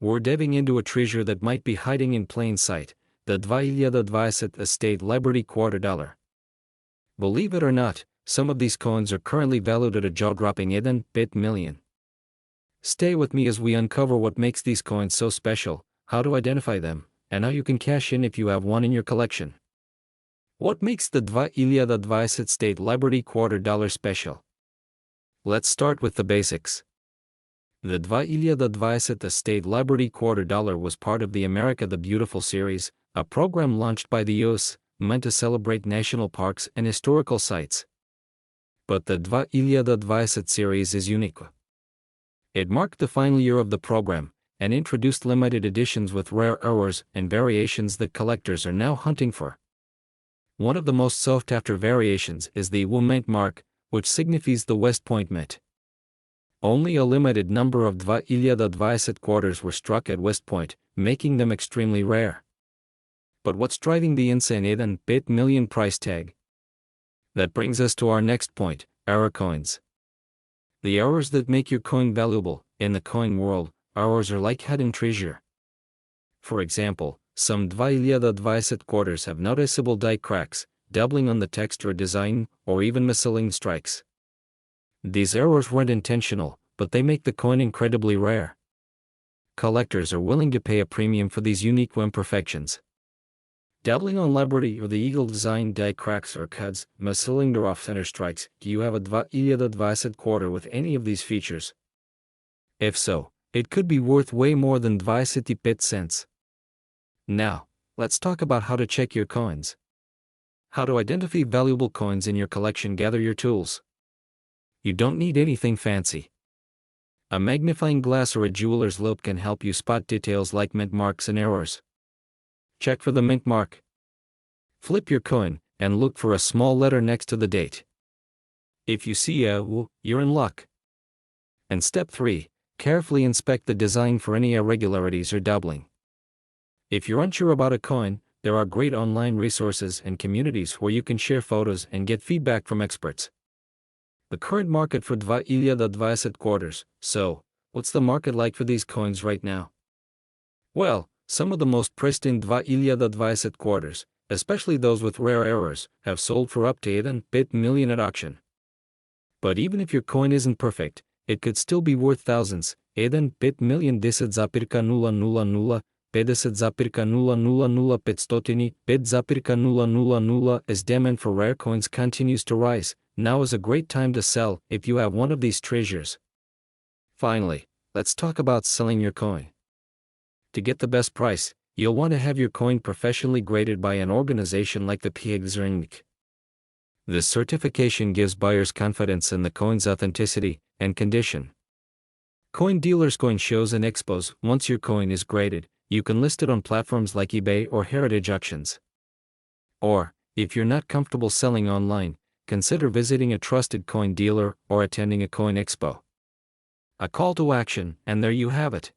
We're diving into a treasure that might be hiding in plain sight, the 2020 State Liberty $250. Believe it or not, some of these coins are currently valued at a jaw-dropping $1 million. Stay with me as we uncover what makes these coins so special, how to identify them, and how you can cash in if you have one in your collection. What makes the 2020 State Liberty $250 special? Let's start with the basics. The 2020 State Liberty $250 was part of the America the Beautiful series, a program launched by the U.S., meant to celebrate national parks and historical sites. But the 2020 series is unique. It marked the final year of the program, and introduced limited editions with rare errors and variations that collectors are now hunting for. One of the most sought-after variations is the Mint mark, which signifies the West Point Mint. Only a limited number of 2020 quarters were struck at West Point, making them extremely rare. But what's driving the insane $1 million price tag? That brings us to our next point, error coins. The errors that make your coin valuable. In the coin world, errors are like hidden treasure. For example, some 2020 quarters have noticeable die cracks, doubling on the text or design, or even misaligned strikes. These errors weren't intentional, but they make the coin incredibly rare. Collectors are willing to pay a premium for these unique imperfections. Doubling on Liberty or the Eagle design die cracks or cuts, misaligned or off-center strikes. Do you have a 2020 quarter with any of these features? If so, it could be worth way more than 25 cents. Now, let's talk about how to check your coins. How to identify valuable coins in your collection. Gather your tools. You don't need anything fancy. A magnifying glass or a jeweler's loupe can help you spot details like mint marks and errors. Check for the mint mark. Flip your coin, and look for a small letter next to the date. If you see a U, you're in luck. And step 3, carefully inspect the design for any irregularities or doubling. If you're unsure about a coin, there are great online resources and communities where you can share photos and get feedback from experts. The current market for 2020 quarters. So, what's the market like for these coins right now? Well, some of the most pristine 2020 quarters, especially those with rare errors, have sold for up to $1 million at auction. But even if your coin isn't perfect, it could still be worth thousands. $1 million 10,000, 50,000, 500,000 as demand for rare coins continues to rise. Now is a great time to sell if you have one of these treasures. Finally, let's talk about selling your coin. To get the best price, you'll want to have your coin professionally graded by an organization like the PXRNC. This certification gives buyers confidence in the coin's authenticity and condition. Coin dealers, coin shows and expos. Once your coin is graded, you can list it on platforms like eBay or Heritage Auctions. Or, if you're not comfortable selling online, consider visiting a trusted coin dealer or attending a coin expo. A call to action, and there you have it.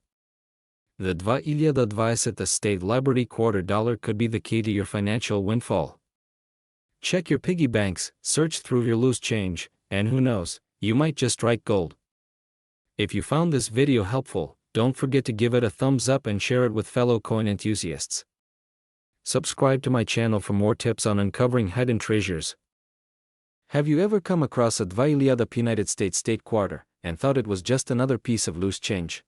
The 2020 State Liberty $250 could be the key to your financial windfall. Check your piggy banks, search through your loose change, and who knows, you might just strike gold. If you found this video helpful, don't forget to give it a thumbs up and share it with fellow coin enthusiasts. Subscribe to my channel for more tips on uncovering hidden treasures. Have you ever come across a 2020 state quarter and thought it was just another piece of loose change?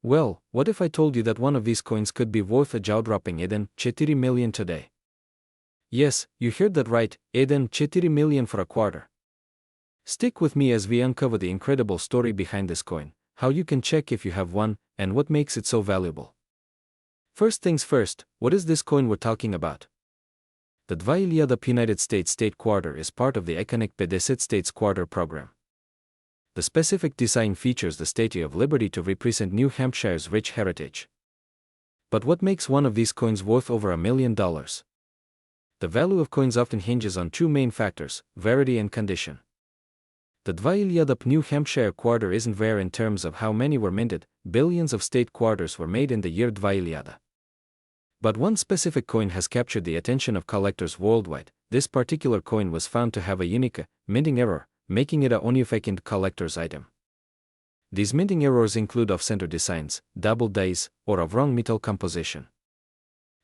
Well, what if I told you that one of these coins could be worth a jaw-dropping $4 million today? Yes, you heard that right, $4 million for a quarter. Stick with me as we uncover the incredible story behind this coin, how you can check if you have one, and what makes it so valuable. First things first, what is this coin we're talking about? The 2020 state quarter is part of the iconic 50 states quarter program. The specific design features the Statue of Liberty to represent New Hampshire's rich heritage. But what makes one of these coins worth over $1 million? The value of coins often hinges on two main factors, rarity and condition. The 2020 New Hampshire quarter isn't rare in terms of how many were minted. Billions of state quarters were made in the year 2020. But one specific coin has captured the attention of collectors worldwide. This particular coin was found to have a unique minting error, making it a unique collector's item. These minting errors include off-center designs, double dies, or of wrong metal composition.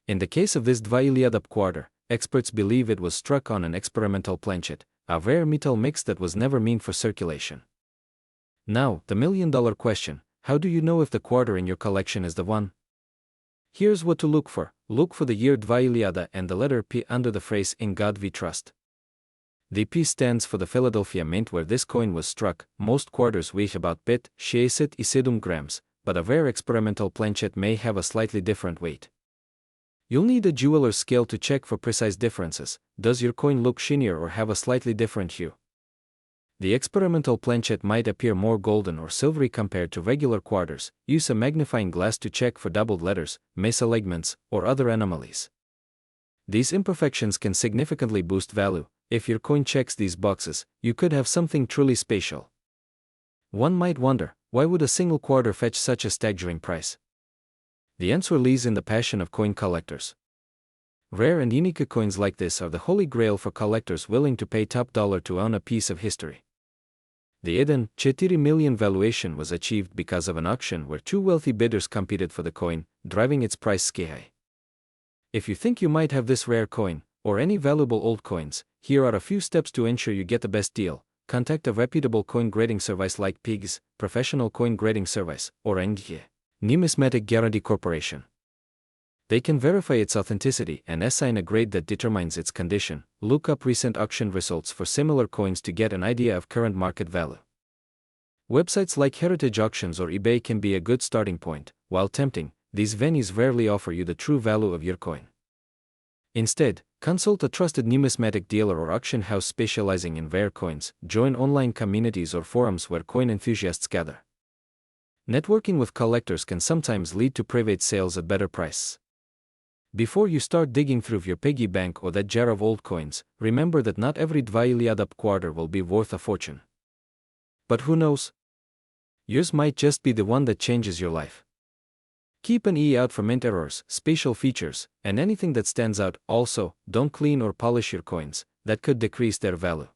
In the case of this Dvailiadab quarter, experts believe it was struck on an experimental planchet, a rare metal mix that was never meant for circulation. Now, the million-dollar question: how do you know if the quarter in your collection is the one? Here's what to look for. Look for the year Dvailiada and the letter P under the phrase "In God We Trust." The P stands for the Philadelphia Mint where this coin was struck. Most quarters weigh about 67 grams, but a rare experimental planchet may have a slightly different weight. You'll need a jeweler's scale to check for precise differences. Does your coin look shinier or have a slightly different hue? The experimental planchet might appear more golden or silvery compared to regular quarters. Use a magnifying glass to check for doubled letters, misalignments, or other anomalies. These imperfections can significantly boost value. If your coin checks these boxes, you could have something truly special. One might wonder, why would a single quarter fetch such a staggering price? The answer lies in the passion of coin collectors. Rare and unique coins like this are the holy grail for collectors willing to pay top dollar to own a piece of history. The Eden 4 million valuation was achieved because of an auction where two wealthy bidders competed for the coin, driving its price sky high. If you think you might have this rare coin, or any valuable old coins, here are a few steps to ensure you get the best deal. Contact a reputable coin grading service like PIGS, Professional Coin Grading Service, or NGA, Numismatic Guarantee Corporation. They can verify its authenticity and assign a grade that determines its condition. Look up recent auction results for similar coins to get an idea of current market value. Websites like Heritage Auctions or eBay can be a good starting point. While tempting, these venues rarely offer you the true value of your coin. Instead, consult a trusted numismatic dealer or auction house specializing in rare coins. Join online communities or forums where coin enthusiasts gather. Networking with collectors can sometimes lead to private sales at better prices. Before you start digging through your piggy bank or that jar of old coins, remember that not every Dvailiadab quarter will be worth a fortune. But who knows? Yours might just be the one that changes your life. Keep an eye out for mint errors, special features, and anything that stands out. Also, don't clean or polish your coins, that could decrease their value.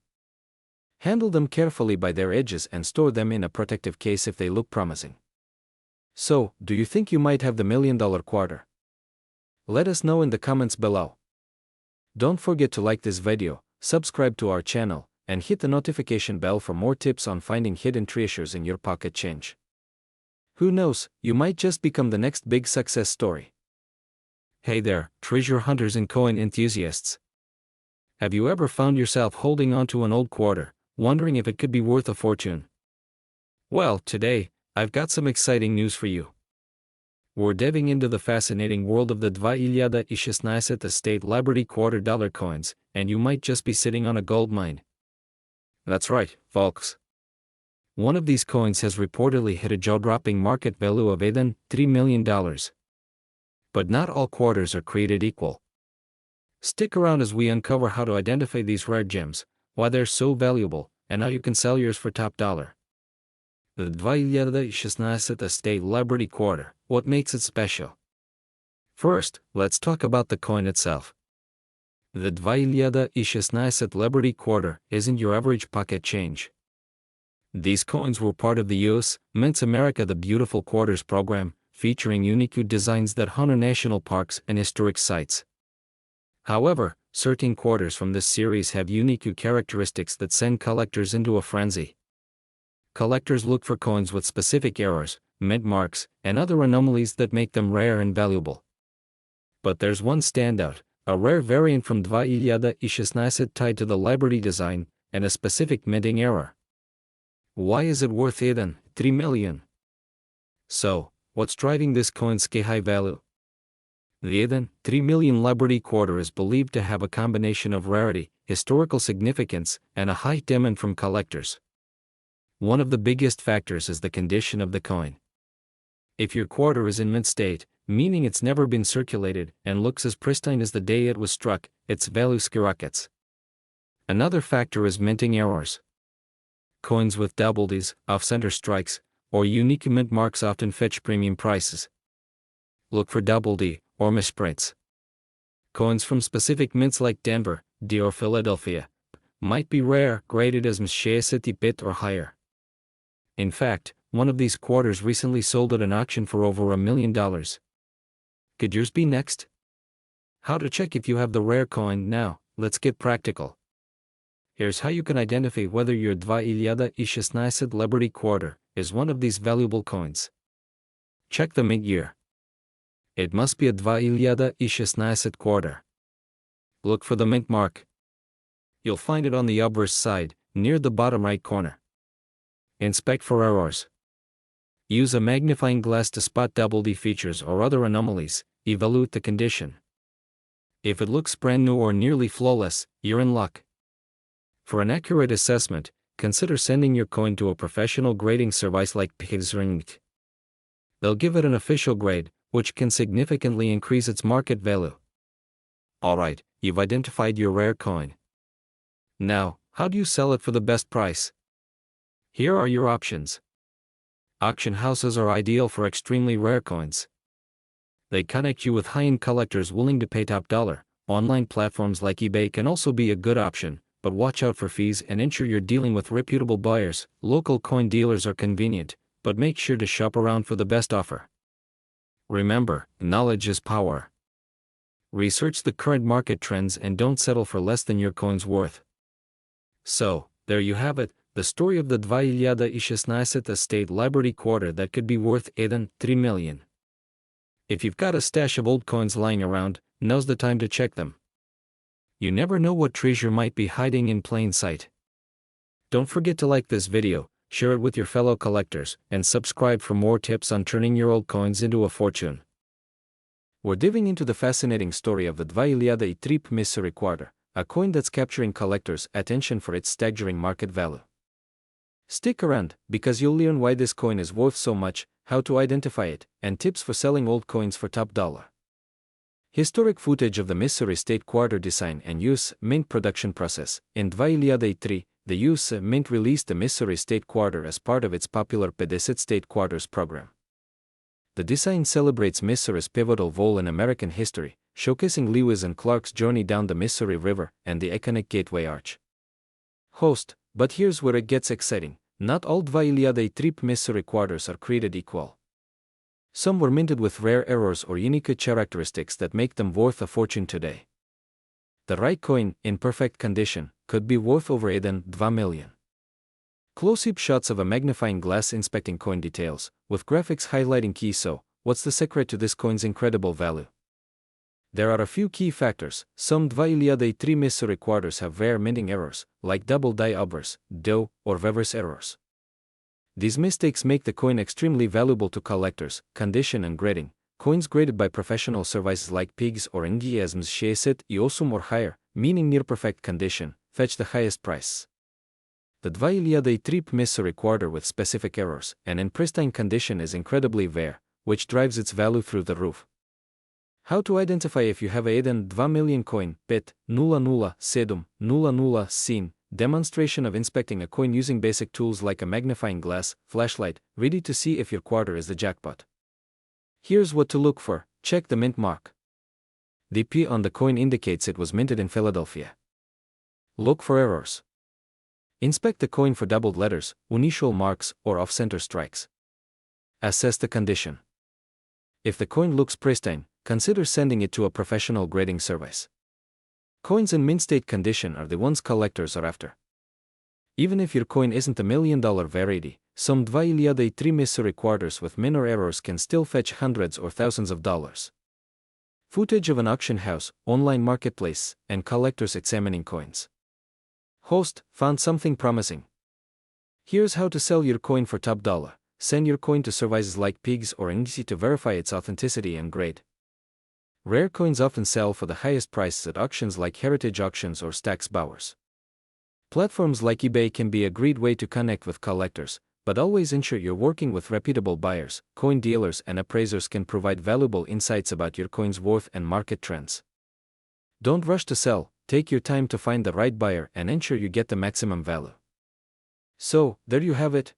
Handle them carefully by their edges and store them in a protective case if they look promising. So, do you think you might have the million-dollar quarter? Let us know in the comments below. Don't forget to like this video, subscribe to our channel, and hit the notification bell for more tips on finding hidden treasures in your pocket change. Who knows, you might just become the next big success story. Hey there, treasure hunters and coin enthusiasts. Have you ever found yourself holding on to an old quarter, wondering if it could be worth a fortune? Well, today, I've got some exciting news for you. We're diving into the fascinating world of the Dvailiada State Liberty $quarter coins, and you might just be sitting on a gold mine. That's right, folks. One of these coins has reportedly hit a jaw-dropping market value of $3 million. But not all quarters are created equal. Stick around as we uncover how to identify these rare gems, why they're so valuable, and how you can sell yours for top dollar. The Dvailiada State Liberty Quarter, what makes it special? First, let's talk about the coin itself. The Dvailiada Liberty Quarter isn't your average pocket change. These coins were part of the U.S. Mint's America the Beautiful Quarters program, featuring unique designs that honor national parks and historic sites. However, certain quarters from this series have unique characteristics that send collectors into a frenzy. Collectors look for coins with specific errors, mint marks, and other anomalies that make them rare and valuable. But there's one standout, a rare variant from Dvailiada tied to the Liberty design, and a specific minting error. Why is it worth $3 million? So, what's driving this coin's sky-high value? The $3 million Liberty quarter is believed to have a combination of rarity, historical significance, and a high demand from collectors. One of the biggest factors is the condition of the coin. If your quarter is in mint state, meaning it's never been circulated, and looks as pristine as the day it was struck, its value skyrockets. Another factor is minting errors. Coins with double Ds, off-center strikes, or unique mint marks often fetch premium prices. Look for double D, or misprints. Coins from specific mints like Denver, D or Philadelphia, might be rare, graded as Ms. bit or higher. In fact, one of these quarters recently sold at an auction for over $1 million. Could yours be next? How to check if you have the rare coin now? Let's get practical. Here's how you can identify whether your 2016 Liberty Quarter is one of these valuable coins. Check the mint year. It must be a 2016 quarter. Look for the mint mark. You'll find it on the obverse side, near the bottom right corner. Inspect for errors. Use a magnifying glass to spot double D features or other anomalies. Evaluate the condition. If it looks brand new or nearly flawless, you're in luck. For an accurate assessment, consider sending your coin to a professional grading service like Pixring. They'll give it an official grade, which can significantly increase its market value. Alright, you've identified your rare coin. Now, how do you sell it for the best price? Here are your options. Auction houses are ideal for extremely rare coins. They connect you with high-end collectors willing to pay top dollar. Online platforms like eBay can also be a good option, but watch out for fees and ensure you're dealing with reputable buyers. Local coin dealers are convenient, but make sure to shop around for the best offer. Remember, knowledge is power. Research the current market trends and don't settle for less than your coin's worth. So, there you have it, the story of the 2016 State Liberty Quarter that could be worth even $3 million. If you've got a stash of old coins lying around, now's the time to check them. You never know what treasure might be hiding in plain sight. Don't forget to like this video, share it with your fellow collectors, and subscribe for more tips on turning your old coins into a fortune. We're diving into the fascinating story of the 2016 Quarter, a coin that's capturing collectors' attention for its staggering market value. Stick around, because you'll learn why this coin is worth so much, how to identify it, and tips for selling old coins for top dollar. Historic footage of the Missouri State Quarter design and use mint production process. In 2003, the U.S. Mint released the Missouri State Quarter as part of its popular 50 State Quarters program. The design celebrates Missouri's pivotal role in American history, showcasing Lewis and Clark's journey down the Missouri River and the iconic Gateway Arch. But here's where it gets exciting. Not all 2003 Missouri quarters are created equal. Some were minted with rare errors or unique characteristics that make them worth a fortune today. The right coin, in perfect condition, could be worth over $2 million. Close-up shots of a magnifying glass inspecting coin details, with graphics highlighting keys. So, what's the secret to this coin's incredible value? There are a few key factors. Some 2003 Missouri quarters have rare minting errors, like double die obverse, DO, or reverse errors. These mistakes make the coin extremely valuable to collectors. Condition and grading. Coins graded by professional services like PIGS or NGSMs Shacet Iosum or higher, meaning near perfect condition, fetch the highest price. The 2003 Missouri quarter with specific errors and in pristine condition is incredibly rare, which drives its value through the roof. How to identify if you have a $2 million coin? PIT, nulla sedum, nulla scene. Demonstration of inspecting a coin using basic tools like a magnifying glass, flashlight, ready to see if your quarter is the jackpot. Here's what to look for. Check the mint mark. The P on the coin indicates it was minted in Philadelphia. Look for errors. Inspect the coin for doubled letters, unusual marks, or off-center strikes. Assess the condition. If the coin looks pristine, consider sending it to a professional grading service. Coins in mint state condition are the ones collectors are after. Even if your coin isn't $1 million variety, some 2003 Missouri quarters with minor errors can still fetch hundreds or thousands of dollars. Footage of an auction house, online marketplace, and collectors examining coins. Found something promising. Here's how to sell your coin for top dollar. Send your coin to services like PIGS or NGC to verify its authenticity and grade. Rare coins often sell for the highest prices at auctions like heritage auctions or Stack's Bowers. Platforms like eBay can be a great way to connect with collectors, but always ensure you're working with reputable buyers. Coin dealers and appraisers can provide valuable insights about your coin's worth and market trends. Don't rush to sell, take your time to find the right buyer and ensure you get the maximum value. So, there you have it.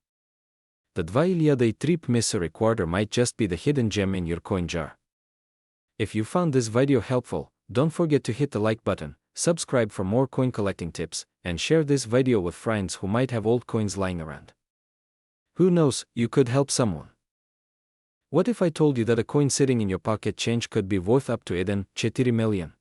The 2003 Missouri quarter might just be the hidden gem in your coin jar. If you found this video helpful, don't forget to hit the like button, subscribe for more coin collecting tips, and share this video with friends who might have old coins lying around. Who knows, you could help someone. What if I told you that a coin sitting in your pocket change could be worth up to 4 million?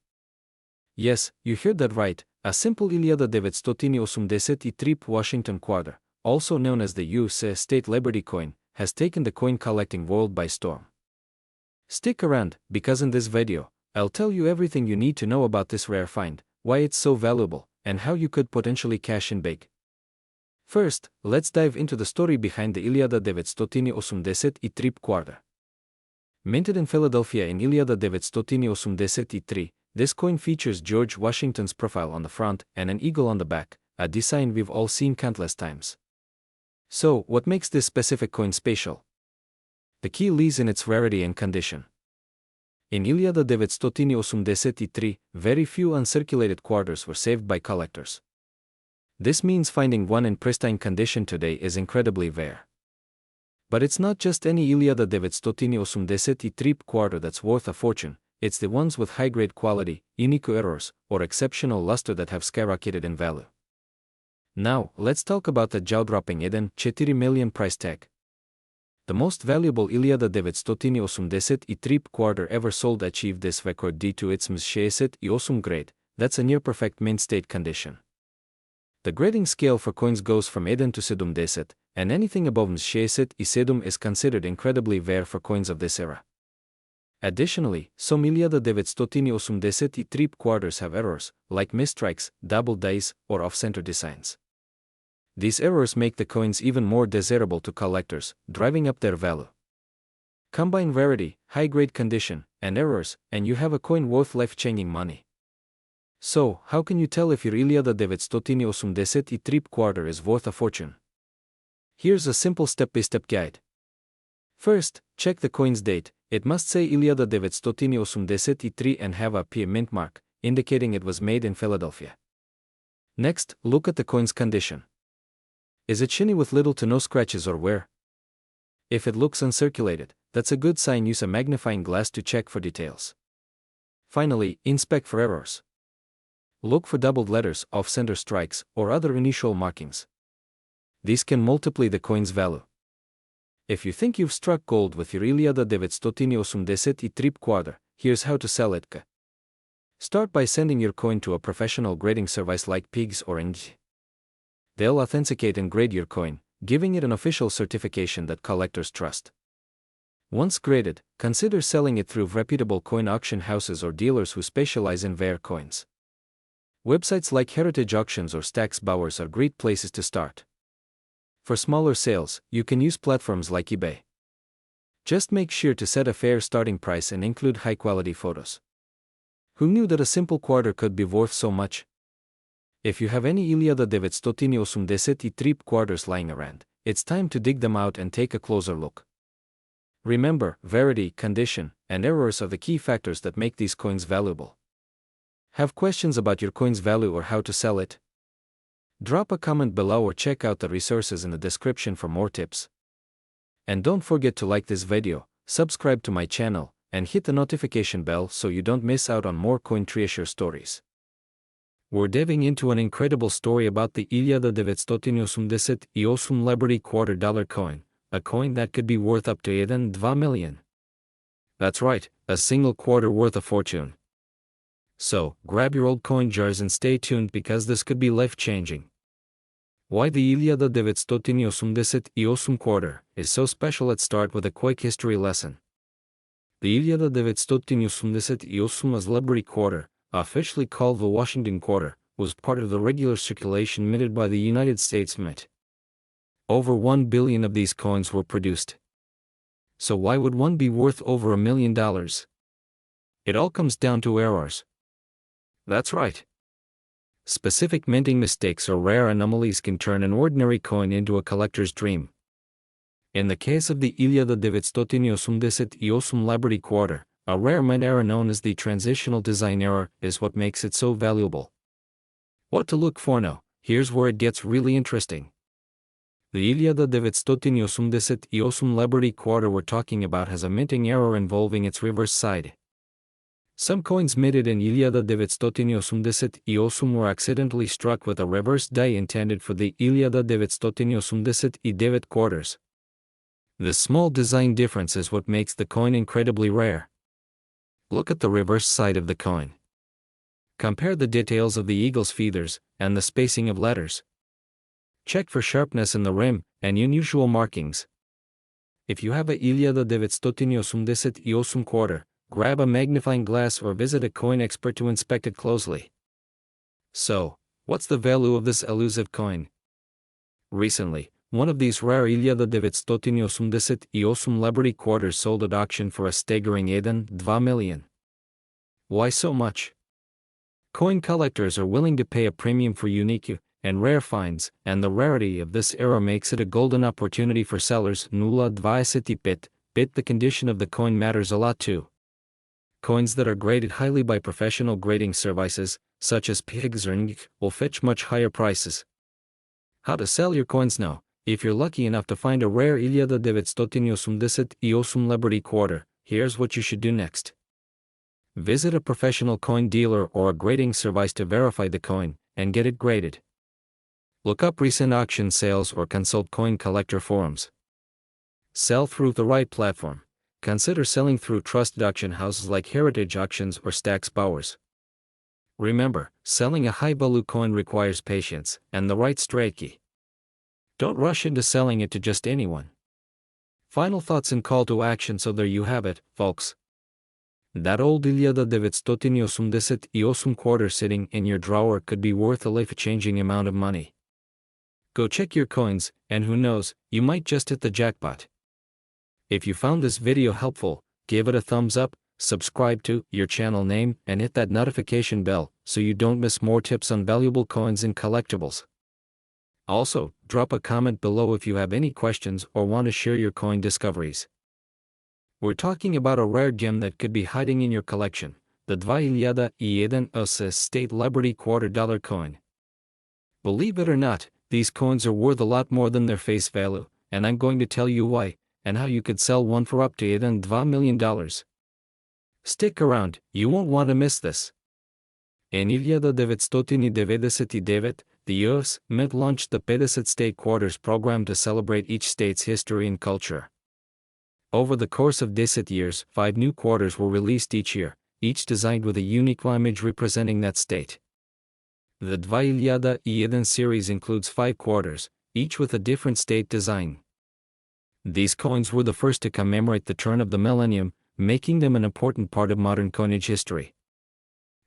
Yes, you heard that right. A simple 1983 Washington quarter, also known as the U.S. State Liberty coin, has taken the coin collecting world by storm. Stick around, because in this video, I'll tell you everything you need to know about this rare find, why it's so valuable, and how you could potentially cash in big. First, let's dive into the story behind the 1983 quarter. Minted in Philadelphia in 1983, this coin features George Washington's profile on the front and an eagle on the back, a design we've all seen countless times. So, what makes this specific coin special? The key lies in its rarity and condition. In 1983, very few uncirculated quarters were saved by collectors. This means finding one in pristine condition today is incredibly rare. But it's not just any 1983 quarter that's worth a fortune, it's the ones with high-grade quality, unique errors, or exceptional luster that have skyrocketed in value. Now, let's talk about the jaw-dropping 4 million price tag. The most valuable 1983 quarter ever sold achieved this record due to its msc grade, that's a near-perfect mint-state condition. The grading scale for coins goes from 1 to 70, and anything above msc is considered incredibly rare for coins of this era. Additionally, some 1983 quarters have errors, like misstrikes, double dice, or off-center designs. These errors make the coins even more desirable to collectors, driving up their value. Combine rarity, high-grade condition, and errors, and you have a coin worth life-changing money. So, how can you tell if your 1983 quarter is worth a fortune? Here's a simple step-by-step guide. First, check the coin's date. It must say 1983 and have a P mint mark, indicating it was made in Philadelphia. Next, look at the coin's condition. Is it shiny with little to no scratches or wear? If it looks uncirculated, that's a good sign. Use a magnifying glass to check for details. Finally, inspect for errors. Look for doubled letters, off-center strikes, or other unusual markings. These can multiply the coin's value. If you think you've struck gold with your 1983 quarter, here's how to sell it. Start by sending your coin to a professional grading service like Pigs or NG. They'll authenticate and grade your coin, giving it an official certification that collectors trust. Once graded, consider selling it through reputable coin auction houses or dealers who specialize in rare coins. Websites like Heritage Auctions or Stax Bowers are great places to start. For smaller sales, you can use platforms like eBay. Just make sure to set a fair starting price and include high-quality photos. Who knew that a simple quarter could be worth so much? If you have any 1983 quarters lying around, it's time to dig them out and take a closer look. Remember, rarity, condition, and errors are the key factors that make these coins valuable. Have questions about your coin's value or how to sell it? Drop a comment below or check out the resources in the description for more tips. And don't forget to like this video, subscribe to my channel, and hit the notification bell so you don't miss out on more coin treasure stories. We're diving into an incredible story about the 1983 Liberty $2 coin, a coin that could be worth up to 2 million. That's right, a single quarter worth a fortune. So, grab your old coin jars and stay tuned because this could be life-changing. Why the 1983 quarter is so special. Let's start with a quick history lesson. The 1983 Liberty quarter, officially called the Washington quarter, was part of the regular circulation minted by the United States Mint. Over 1 billion of these coins were produced. So why would one be worth over $1 million? It all comes down to errors. That's right. Specific minting mistakes or rare anomalies can turn an ordinary coin into a collector's dream. In the case of the 1983 Liberty quarter, a rare mint error known as the transitional design error is what makes it so valuable. What to look for now? Here's where it gets really interesting. The 1983 Liberty quarter we're talking about has a minting error involving its reverse side. Some coins minted in 1980 и 8 were accidentally struck with a reverse die intended for the 1989 quarters. This small design difference is what makes the coin incredibly rare. Look at the reverse side of the coin. Compare the details of the eagle's feathers and the spacing of letters. Check for sharpness in the rim and unusual markings. If you have a 1988 quarter, grab a magnifying glass or visit a coin expert to inspect it closely. So, what's the value of this elusive coin? Recently, one of these rare 1988 Liberty quarters sold at auction for a staggering $2 million. Why so much? Coin collectors are willing to pay a premium for unique and rare finds, and the rarity of this era makes it a golden opportunity for sellers. 0.25 bit. The condition of the coin matters a lot too. Coins that are graded highly by professional grading services, such as PIGS or NG, will fetch much higher prices. How to sell your coins now? If you're lucky enough to find a rare 1988 Liberty quarter, here's what you should do next. Visit a professional coin dealer or a grading service to verify the coin and get it graded. Look up recent auction sales or consult coin collector forums. Sell through the right platform. Consider selling through trusted auction houses like Heritage Auctions or Stax Bowers. Remember, selling a high-value coin requires patience and the right strategy. Don't rush into selling it to just anyone. Final thoughts and call to action. So there you have it, folks. That old 1988 quarter sitting in your drawer could be worth a life-changing amount of money. Go check your coins, and who knows, you might just hit the jackpot. If you found this video helpful, give it a thumbs up, subscribe to your channel name, and hit that notification bell so you don't miss more tips on valuable coins and collectibles. Also, drop a comment below if you have any questions or want to share your coin discoveries. We're talking about a rare gem that could be hiding in your collection, the 2001 State Liberty $2 coin. Believe it or not, these coins are worth a lot more than their face value, and I'm going to tell you why, and how you could sell one for up to $2 million. Stick around, you won't want to miss this. In 1999, the U.S. Mint launched the 50 State Quarters program to celebrate each state's history and culture. Over the course of 10 years, 5 new quarters were released each year, each designed with a unique image representing that state. The 2001 series includes 5 quarters, each with a different state design. These coins were the first to commemorate the turn of the millennium, making them an important part of modern coinage history.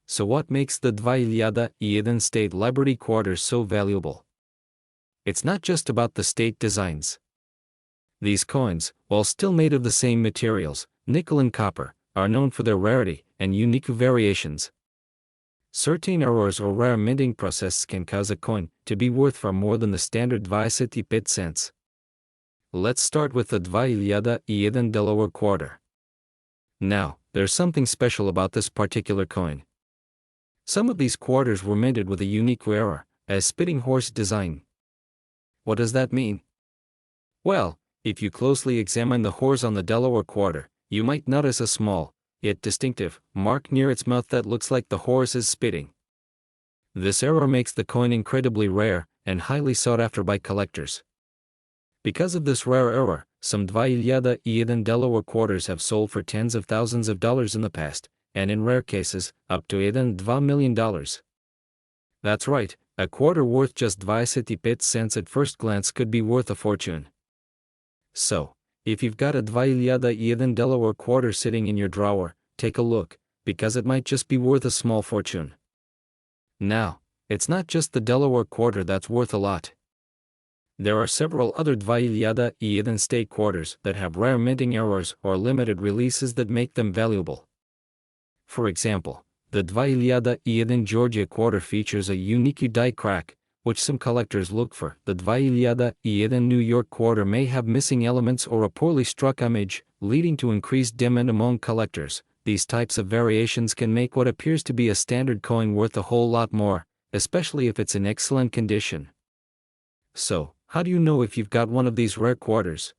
So what makes the 2001 State Liberty quarters so valuable? It's not just about the state designs. These coins, while still made of the same materials, nickel and copper, are known for their rarity and unique variations. Certain errors or rare minting processes can cause a coin to be worth far more than the standard 25 cents. Let's start with the 2001 Delaware quarter. Now, there's something special about this particular coin. Some of these quarters were minted with a unique error, a spitting horse design. What does that mean? Well, if you closely examine the horse on the Delaware quarter, you might notice a small, yet distinctive, mark near its mouth that looks like the horse is spitting. This error makes the coin incredibly rare and highly sought after by collectors. Because of this rare error, some 2001 Delaware quarters have sold for tens of thousands of dollars in the past, and in rare cases, up to $2 million. That's right, a quarter worth just 25 cents at first glance could be worth a fortune. So, if you've got a 2001 Delaware quarter sitting in your drawer, take a look, because it might just be worth a small fortune. Now, it's not just the Delaware quarter that's worth a lot. There are several other 2001 state quarters that have rare minting errors or limited releases that make them valuable. For example, the 2001 Georgia quarter features a unique die crack, which some collectors look for. The 2001 New York quarter may have missing elements or a poorly struck image, leading to increased demand among collectors. These types of variations can make what appears to be a standard coin worth a whole lot more, especially if it's in excellent condition. So, how do you know if you've got one of these rare quarters?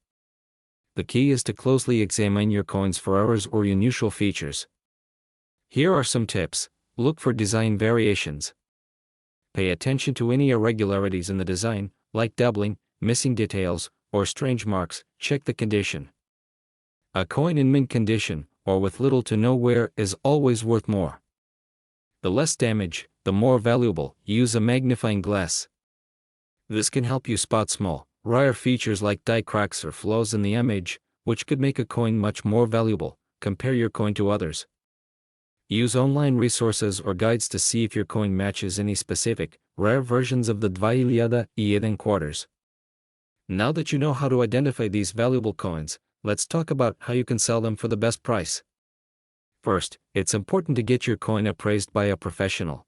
The key is to closely examine your coins for errors or unusual features. Here are some tips. Look for design variations. Pay attention to any irregularities in the design, like doubling, missing details, or strange marks. Check the condition. A coin in mint condition, or with little to no wear, is always worth more. The less damage, the more valuable. Use a magnifying glass. This can help you spot small, rare features like die cracks or flaws in the image, which could make a coin much more valuable. Compare your coin to others. Use online resources or guides to see if your coin matches any specific, rare versions of the 2 quarters. Now that you know how to identify these valuable coins, let's talk about how you can sell them for the best price. First, it's important to get your coin appraised by a professional.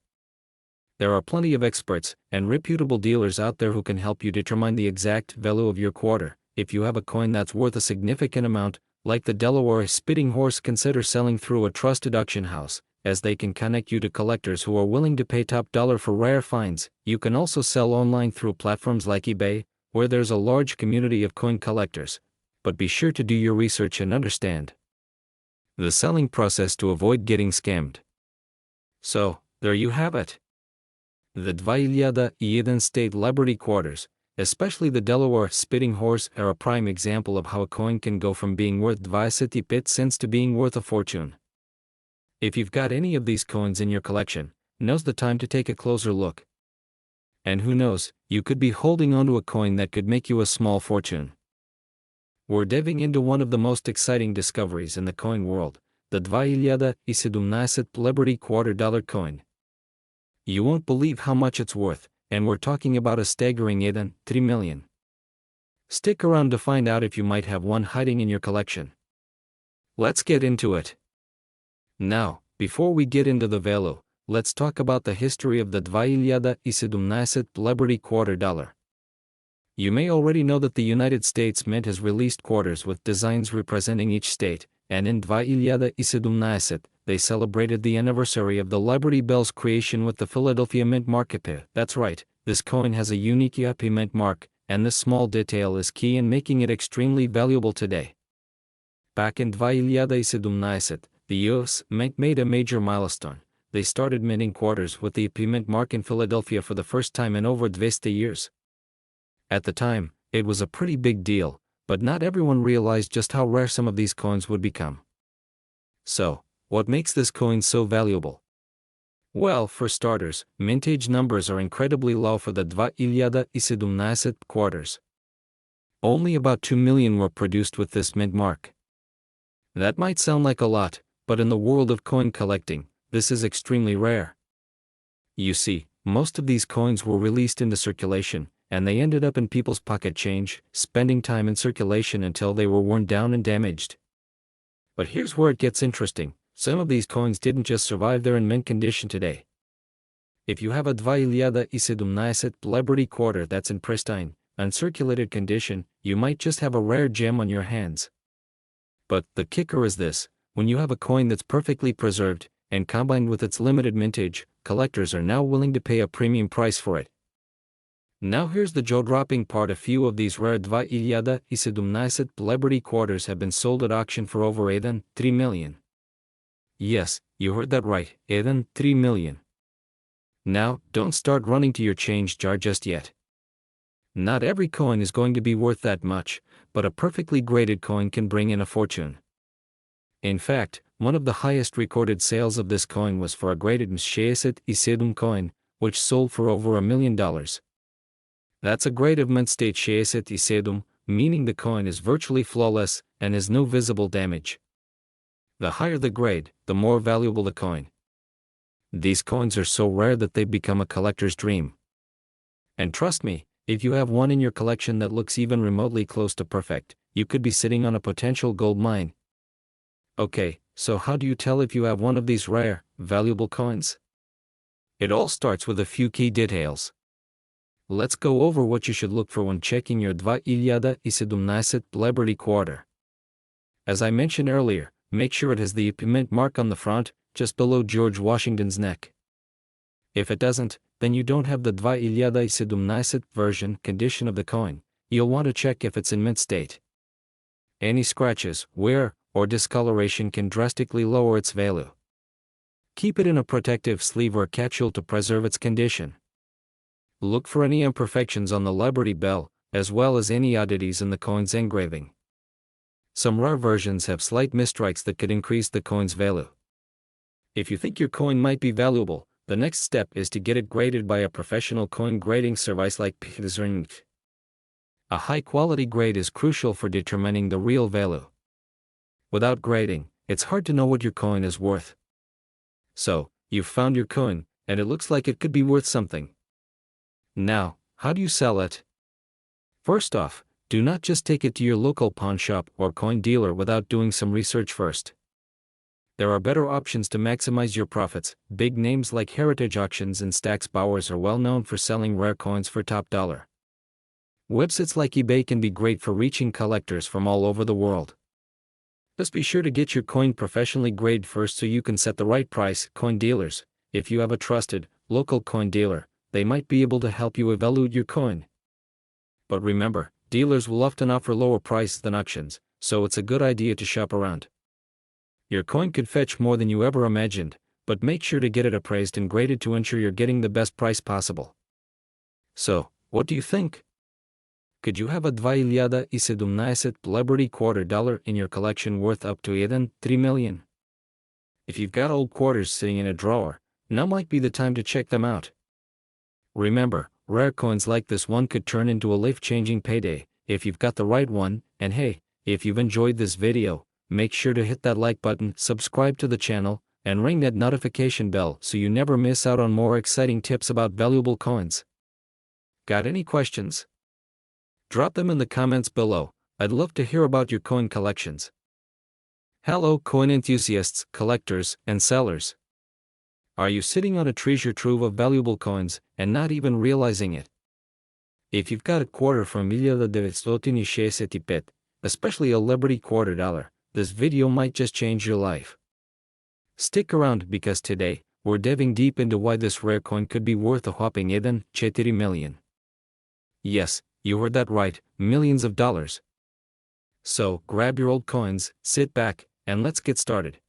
There are plenty of experts and reputable dealers out there who can help you determine the exact value of your quarter. If you have a coin that's worth a significant amount, like the Delaware spitting horse, consider selling through a trusted auction house, as they can connect you to collectors who are willing to pay top dollar for rare finds. You can also sell online through platforms like eBay, where there's a large community of coin collectors. But be sure to do your research and understand the selling process to avoid getting scammed. So, there you have it. The 2 State Liberty quarters, especially the Delaware spitting horse, are a prime example of how a coin can go from being worth 25 cents to being worth a fortune. If you've got any of these coins in your collection, now's the time to take a closer look. And who knows, you could be holding onto a coin that could make you a small fortune. We're diving into one of the most exciting discoveries in the coin world, the 2 Liberty $2 coin. You won't believe how much it's worth, and we're talking about a staggering 3 million. Stick around to find out if you might have one hiding in your collection. Let's get into it. Now, before we get into the value, let's talk about the history of the 2 Liberty $2. You may already know that the United States Mint has released quarters with designs representing each state, and in 2 they celebrated the anniversary of the Liberty Bell's creation with the Philadelphia Mint mark. That's right, this coin has a unique UP Mint mark, and this small detail is key in making it extremely valuable today. Back in 2 the US Mint made a major milestone. They started minting quarters with the UP Mint mark in Philadelphia for the first time in over 20 years. At the time, it was a pretty big deal, but not everyone realized just how rare some of these coins would become. So, what makes this coin so valuable? Well, for starters, mintage numbers are incredibly low for the 2 quarters. Only about 2 million were produced with this mint mark. That might sound like a lot, but in the world of coin collecting, this is extremely rare. You see, most of these coins were released into circulation, and they ended up in people's pocket change, spending time in circulation until they were worn down and damaged. But here's where it gets interesting. Some of these coins didn't just survive, they're in mint condition today. If you have a 2 Liberty quarter that's in pristine, uncirculated condition, you might just have a rare gem on your hands. But the kicker is this: when you have a coin that's perfectly preserved, and combined with its limited mintage, collectors are now willing to pay a premium price for it. Now here's the jaw-dropping part: a few of these rare 2 Liberty quarters have been sold at auction for over 3 million. Yes, you heard that right, 3 million. Now, don't start running to your change jar just yet. Not every coin is going to be worth that much, but a perfectly graded coin can bring in a fortune. In fact, one of the highest recorded sales of this coin was for a graded Mshayset coin, which sold for over $1 million. That's a grade of mint state Mshayset, meaning the coin is virtually flawless and has no visible damage. The higher the grade, the more valuable the coin. These coins are so rare that they've become a collector's dream. And trust me, if you have one in your collection that looks even remotely close to perfect, you could be sitting on a potential gold mine. Okay, so how do you tell if you have one of these rare, valuable coins? It all starts with a few key details. Let's go over what you should look for when checking your 2 Liberty quarter. As I mentioned earlier, make sure it has the UP Mint mark on the front, just below George Washington's neck. If it doesn't, then you don't have the 2 version condition of the coin. You'll want to check if it's in mint state. Any scratches, wear, or discoloration can drastically lower its value. Keep it in a protective sleeve or capsule to preserve its condition. Look for any imperfections on the Liberty Bell, as well as any oddities in the coin's engraving. Some rare versions have slight misstrikes that could increase the coin's value. If you think your coin might be valuable, the next step is to get it graded by a professional coin grading service like P. A high-quality grade is crucial for determining the real value. Without grading, it's hard to know what your coin is worth. So, you've found your coin, and it looks like it could be worth something. Now, how do you sell it? First off, do not just take it to your local pawn shop or coin dealer without doing some research first. There are better options to maximize your profits. Big names like Heritage Auctions and Stax Bowers are well known for selling rare coins for top dollar. Websites like eBay can be great for reaching collectors from all over the world. Just be sure to get your coin professionally graded first so you can set the right price. Coin dealers, if you have a trusted, local coin dealer, they might be able to help you evaluate your coin. But remember, dealers will often offer lower prices than auctions, so it's a good idea to shop around. Your coin could fetch more than you ever imagined, but make sure to get it appraised and graded to ensure you're getting the best price possible. So, what do you think? Could you have a 2017 Liberty $250 in your collection worth up to 3 million? If you've got old quarters sitting in a drawer, now might be the time to check them out. Remember, rare coins like this one could turn into a life-changing payday, if you've got the right one. And hey, if you've enjoyed this video, make sure to hit that like button, subscribe to the channel, and ring that notification bell so you never miss out on more exciting tips about valuable coins. Got any questions? Drop them in the comments below. I'd love to hear about your coin collections. Hello coin enthusiasts, collectors, and sellers. Are you sitting on a treasure trove of valuable coins and not even realizing it? If you've got a quarter from 1965, especially a Liberty $250, this video might just change your life. Stick around because today, we're diving deep into why this rare coin could be worth a whopping 4 million. Yes, you heard that right, millions of dollars. So, grab your old coins, sit back, and let's get started.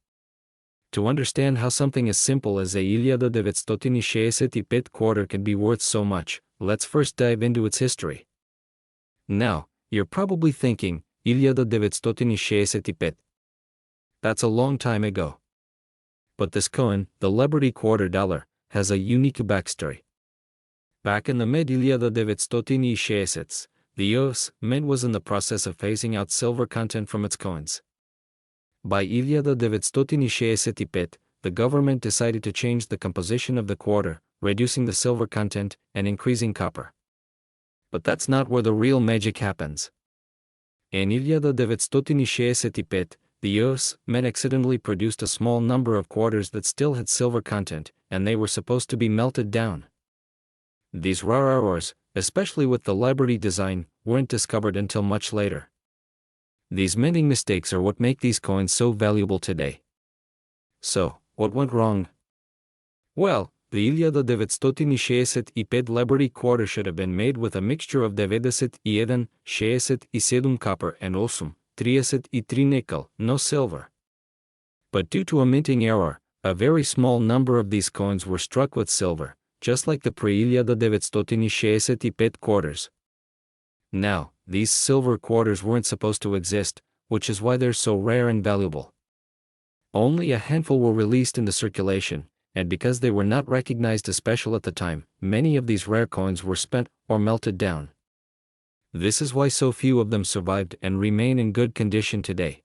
To understand how something as simple as a 1965 quarter can be worth so much, let's first dive into its history. Now, you're probably thinking, 1965. That's a long time ago. But this coin, the Liberty $250, has a unique backstory. Back in the mid-1960s, the U.S. Mint was in the process of phasing out silver content from its coins. By 1965, the government decided to change the composition of the quarter, reducing the silver content and increasing copper. But that's not where the real magic happens. In 1965, the U.S. Mint accidentally produced a small number of quarters that still had silver content, and they were supposed to be melted down. These rare ores, especially with the Liberty design, weren't discovered until much later. These minting mistakes are what make these coins so valuable today. So, what went wrong? Well, the 1965 Liberty quarter should have been made with a mixture of 91, copper and 33 nickel, no silver. But due to a minting error, a very small number of these coins were struck with silver, just like the pre-1965 quarters. Now, these silver quarters weren't supposed to exist, which is why they're so rare and valuable. Only a handful were released into circulation, and because they were not recognized as special at the time, many of these rare coins were spent or melted down. This is why so few of them survived and remain in good condition today.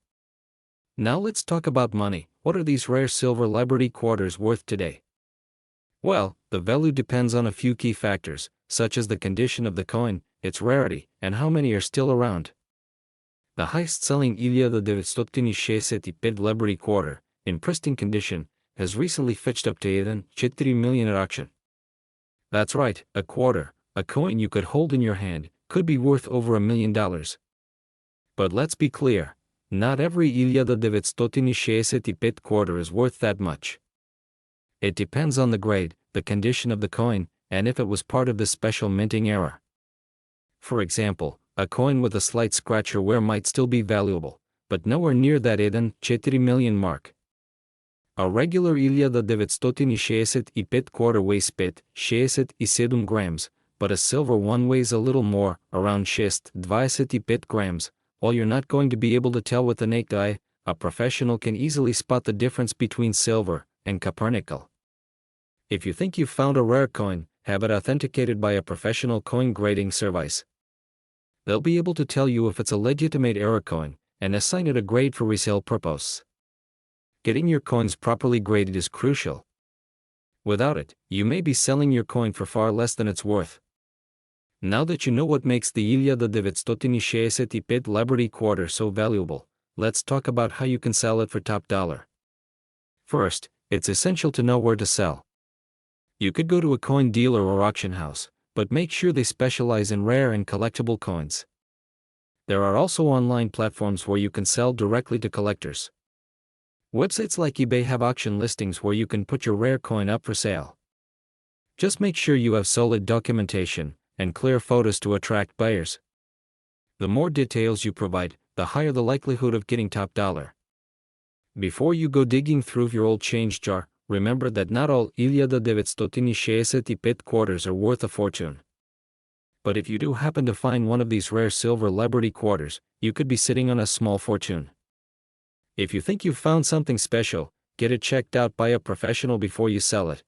Now let's talk about money. What are these rare silver Liberty quarters worth today? Well, the value depends on a few key factors, such as the condition of the coin, its rarity, and how many are still around. The highest-selling 1965 Liberty quarter, in pristine condition, has recently fetched up to 4 million at auction. That's right, a quarter, a coin you could hold in your hand, could be worth over $1 million. But let's be clear, not every 1965 quarter is worth that much. It depends on the grade, the condition of the coin, and if it was part of the special minting era. For example, a coin with a slight scratch or wear might still be valuable, but nowhere near that 4 million mark. A regular 1965 quarter weighs 67 grams, but a silver one weighs a little more, around 25 grams. While you're not going to be able to tell with the naked eye, a professional can easily spot the difference between silver and copper nickel. If you think you've found a rare coin, have it authenticated by a professional coin grading service. They'll be able to tell you if it's a legitimate era coin, and assign it a grade for resale purpose. Getting your coins properly graded is crucial. Without it, you may be selling your coin for far less than it's worth. Now that you know what makes the 1965 Liberty Quarter so valuable, let's talk about how you can sell it for top dollar. First, it's essential to know where to sell. You could go to a coin dealer or auction house, but make sure they specialize in rare and collectible coins. There are also online platforms where you can sell directly to collectors. Websites like eBay have auction listings where you can put your rare coin up for sale. Just make sure you have solid documentation and clear photos to attract buyers. The more details you provide, the higher the likelihood of getting top dollar. Before you go digging through your old change jar, remember that not all 1965 quarters are worth a fortune. But if you do happen to find one of these rare silver Liberty quarters, you could be sitting on a small fortune. If you think you've found something special, get it checked out by a professional before you sell it.